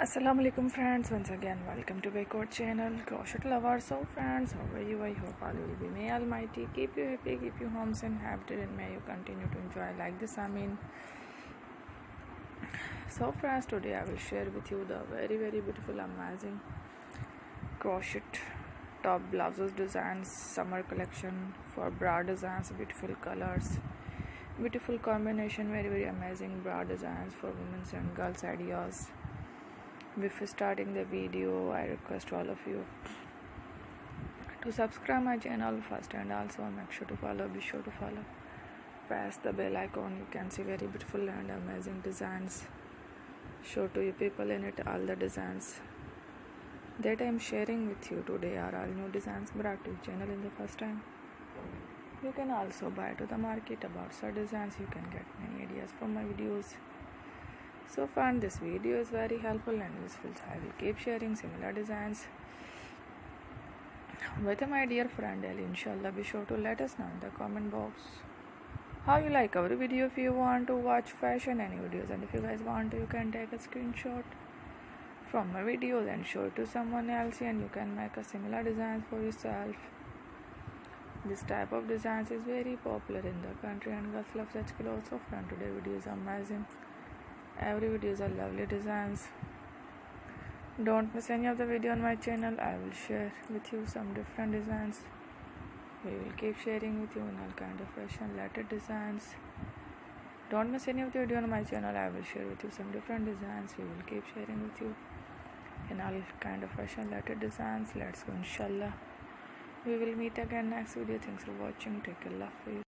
Assalamualaikum friends, once again welcome to Backward channel Crochet Lovers. So friends, how are you? I hope all will be may almighty keep you happy, keep you homes and happy, and may you continue to enjoy like this. So friends, today I will share with you the very beautiful amazing crochet top blouses designs, summer collection for bra designs, beautiful colors, beautiful combination, very amazing bra designs for women's and girls ideas. Before starting the video, I request all of you to subscribe my channel first, and also make sure to follow. Be sure to follow. Press the bell icon. You can see very beautiful and amazing designs. Show to you people in it all the designs that I am sharing with you today are all new designs brought to your channel in the first time. You can also buy to the market about such designs. You can get many ideas from my videos. So far this video is very helpful and useful, so I will keep sharing similar designs with my dear friend Ali. Inshallah, be sure to let us know in the comment box how you like our video. If you want to watch fashion any videos, and if you guys want to, you can take a screenshot from my videos and show it to someone else, and you can make a similar design for yourself. This type of designs is very popular in the country and girls love such clothes. So friend, today video is amazing. Every videos are lovely designs. Don't miss any of the video on my channel. I will share with you some different designs. We will keep sharing with you in all kind of fashion related designs. Don't miss any of the video on my channel. I will share with you some different designs. We will keep sharing with you in all kind of fashion related designs. Let's go, inshallah. We will meet again next video. Thanks for watching. Take care. Love you.